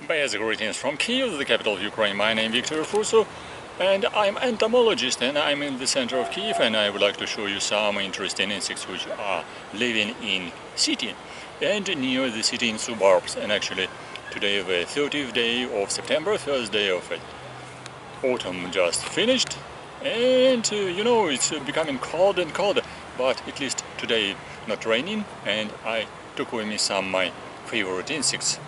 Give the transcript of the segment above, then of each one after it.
Best greetings from Kiev, the capital of Ukraine. My name is Viktor Fursov and I'm entomologist, and I'm in the center of Kiev, and I would like to show you some interesting insects which are living in city and near the city in suburbs. And actually today the 30th day of September, first day of autumn just finished, and you know, it's becoming cold and colder, but at least today not raining, and I took with me some of my favorite insects,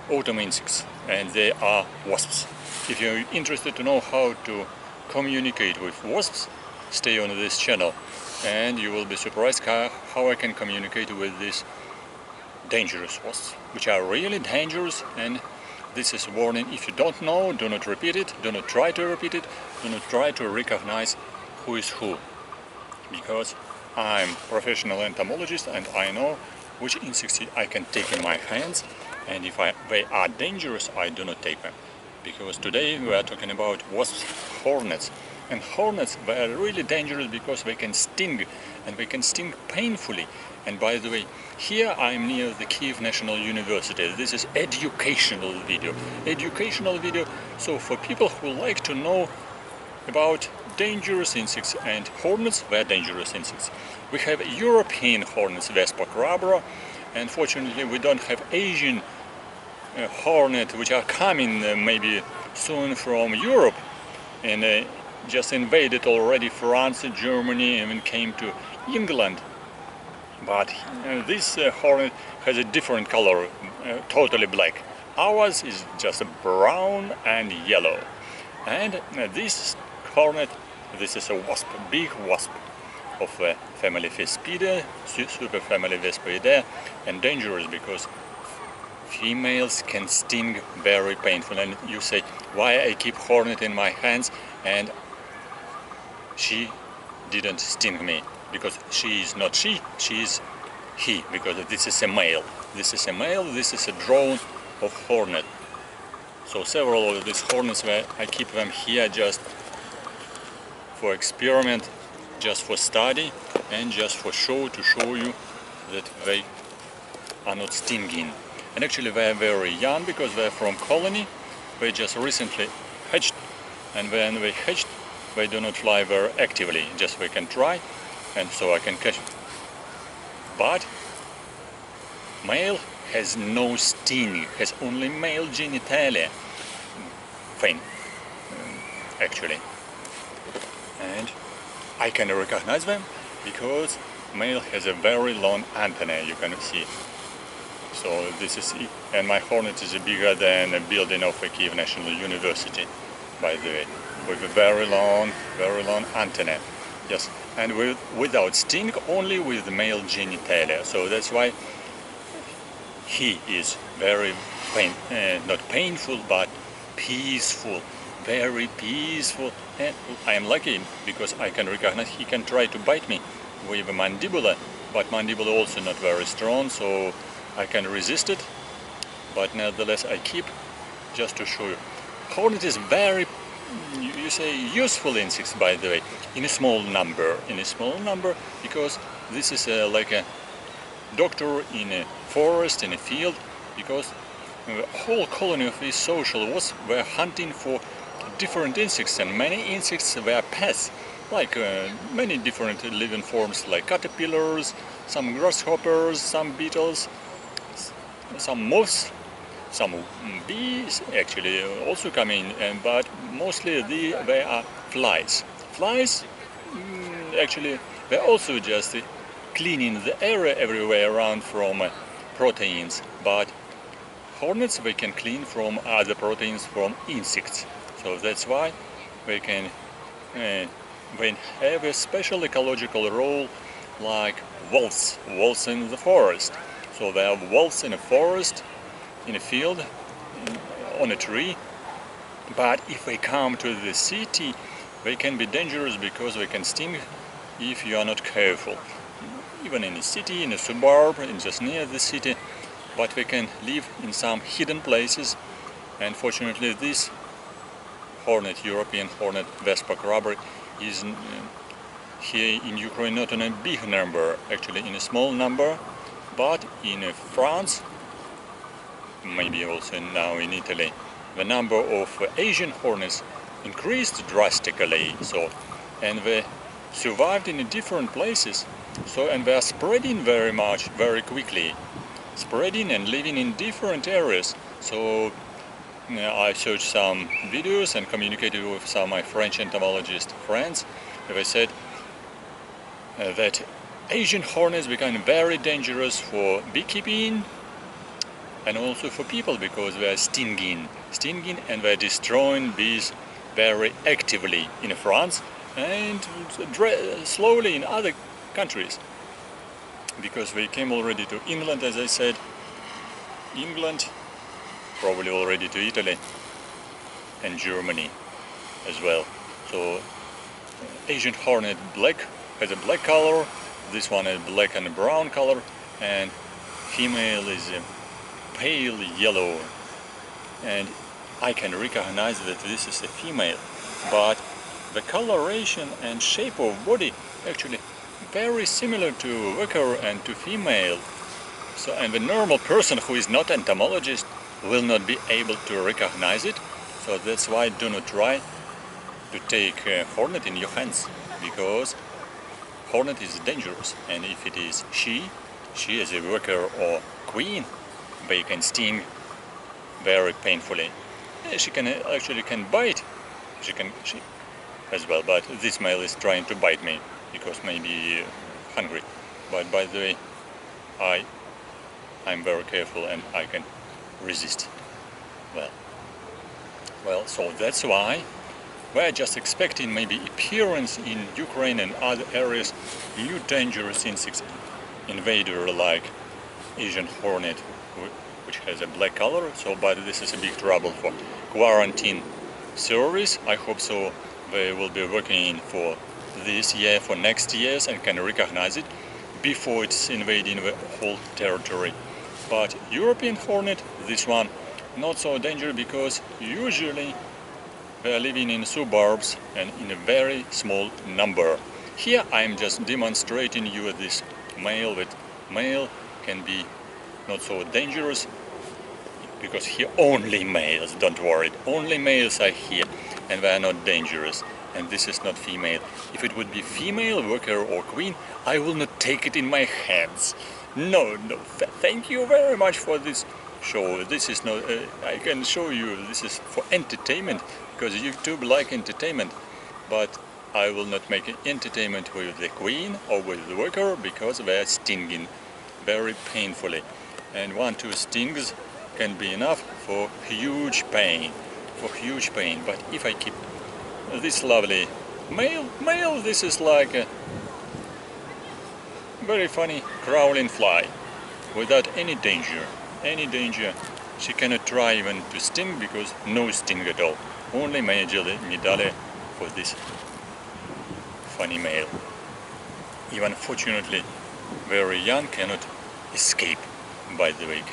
autumn insects, and they are wasps. If you're interested to know how to communicate with wasps, stay on this channel and you will be surprised how I can communicate with these dangerous wasps, which are really dangerous. And this is warning: if you don't know, do not repeat it, do not try to repeat it, do not try to recognize who is who, because I'm professional entomologist and I know which insects I can take in my hands, and if they are dangerous, I do not take them. Because today we are talking about wasps, hornets. And hornets, they are really dangerous because they can sting, and they can sting painfully. And by the way, here I'm near the Kiev National University. This is educational video. Educational video, so for people who like to know about dangerous insects, and hornets, they are dangerous insects. We have European hornets, Vespa, crabro, and fortunately we don't have Asian hornet, which are coming maybe soon from Europe, and just invaded already France, Germany, even came to England. But this hornet has a different color, totally black. Ours is just brown and yellow. And this hornet, this is a wasp, big wasp of family Vespidae, superfamily Vespidae, and dangerous because females can sting very painful. And you say, why I keep hornet in my hands and she didn't sting me? Because she is not she is he, because this is a male. This is a male, this is a drone of hornet. So several of these hornets, I keep them here just for experiment, just for study, and just for show, to show you that they are not stinging. And actually they are very young because they are from colony. They just recently hatched, and when they hatched, they do not fly very actively, just they can try, and so I can catch it. But male has no sting, has only male genitalia, fin, actually. And I can recognize them because male has a very long antenna, you can see. So this is it. And my hornet is bigger than a building of a Kiev National University, by the way, with a very long antenna. Yes, and without sting, only with male genitalia. So that's why he is very not painful, but peaceful, very peaceful. And I am lucky because I can recognize he can try to bite me with a mandibula, but mandibula also not very strong, so I can resist it. But nevertheless, I keep just to show you. Hornet is very, you say, useful insects, by the way, in a small number. In a small number, because this is like a doctor in a forest, in a field, because the whole colony of these social wasps were hunting for different insects, and many insects were pests, like many different living forms, like caterpillars, some grasshoppers, some beetles, some moths, some bees actually also come in, but mostly they are flies. Flies, actually, they're also just cleaning the area everywhere around from proteins, but hornets, they can clean from other proteins from insects. So that's why they can they have a special ecological role, like wolves in the forest. So there are wolves in a forest, in a field, on a tree. But if they come to the city, they can be dangerous because they can sting if you are not careful. Even in a city, in a suburb, in just near the city, but they can live in some hidden places. And fortunately, this hornet, European hornet, Vespa crabro, is here in Ukraine not in a big number, actually in a small number, but in France maybe also now in Italy, the number of Asian hornets increased drastically. And they survived in different places. And they are spreading very quickly, spreading and living in different areas. I searched some videos and communicated with some of my French entomologist friends. They said that Asian hornets become very dangerous for beekeeping and also for people because they are stinging and they are destroying bees very actively in France and slowly in other countries, because they came already to England, as I said, probably already to Italy and Germany as well. So Asian hornet has a black color, this one is black and brown color, and female is a pale yellow, and I can recognize that this is a female, but the coloration and shape of body actually very similar to worker and to female. And the normal person who is not entomologist will not be able to recognize it. So that's why do not try to take a hornet in your hands, because hornet is dangerous, and if it is she as a worker or queen, they can sting very painfully. She can bite, she as well, but this male is trying to bite me because maybe hungry. But by the way, I'm very careful and I can resist. Well, so that's why we're just expecting maybe appearance in Ukraine and other areas new dangerous insects, invader like Asian hornet, which has a black color. But this is a big trouble for quarantine service. I hope so they will be working for this year, for next years, and can recognize it before it's invading the whole territory. But European hornet, this one, not so dangerous because usually they are living in suburbs and in a very small number. Here I'm just demonstrating you this male, that male can be not so dangerous because here only males, don't worry, only males are here and they are not dangerous. And this is not female. If it would be female, worker or queen, I will not take it in my hands. No, thank you very much for this show. This is not, I can show you, this is for entertainment, because YouTube like entertainment, but I will not make entertainment with the queen or with the worker because they are stinging very painfully. And 1-2 stings can be enough for huge pain, But if I keep this lovely male, this is like a very funny crawling fly without any danger. She cannot try even to sting because no sting at all. Only medal for this funny male. Even fortunately very young, cannot escape, by the way,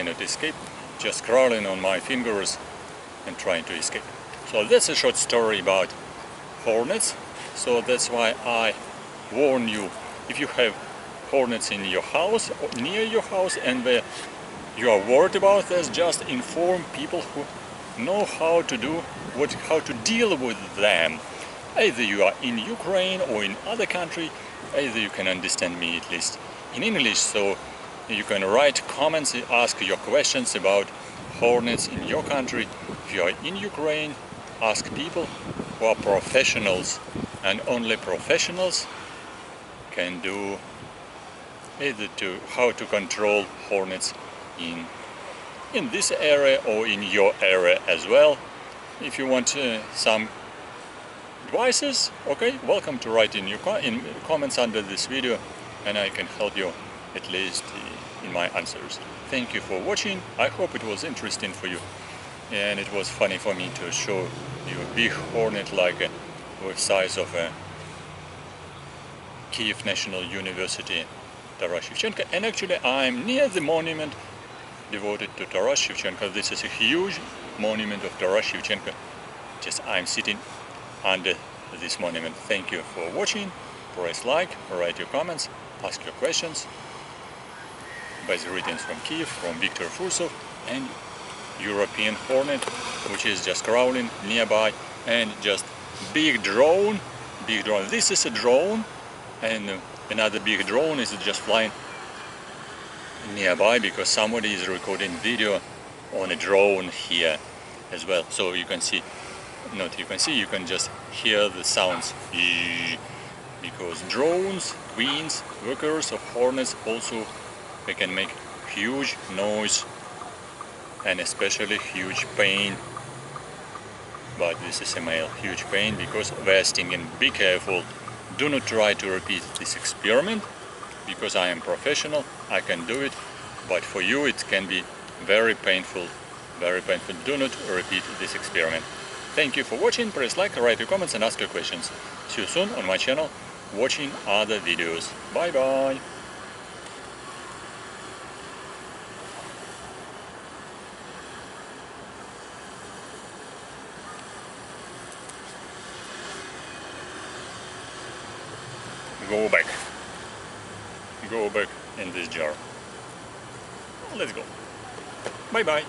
just crawling on my fingers and trying to escape. So that's a short story about hornets. So that's why I warn you, if you have hornets in your house or near your house and you are worried about this, just inform people who know how to deal with them. Either you are in Ukraine or in other country, either you can understand me at least in English, so you can write comments, ask your questions about hornets in your country. If you are in Ukraine, ask people who are professionals, and only professionals can do either how to control hornets in this area or in your area as well. If you want some advices, okay, welcome to write in comments under this video, and I can help you at least in my answers. Thank you for watching. I hope it was interesting for you, and it was funny for me to show you a big hornet like with size of a Kiev National University, Taras Shevchenko. And actually I'm near the monument devoted to Taras Shevchenko. This is a huge monument of Taras Shevchenko. Just I'm sitting under this monument. Thank you for watching. Press like, write your comments, ask your questions. Best greetings from Kiev, from Viktor Fursov, and European hornet, which is just crawling nearby, and just big drone. This is a drone, and another big drone is just flying nearby because somebody is recording video on a drone here as well. So you can see, you can just hear the sounds, because drones, queens, workers of hornets also, they can make huge noise and especially huge pain. But this is a male, huge pain because they are stinging. Be careful. Do not try to repeat this experiment because I am professional, I can do it, but for you it can be very painful, very painful. Do not repeat this experiment. Thank you for watching. Press like, write your comments and ask your questions. See you soon on my channel watching other videos. Bye bye. Go back in this jar. Let's go. Bye bye.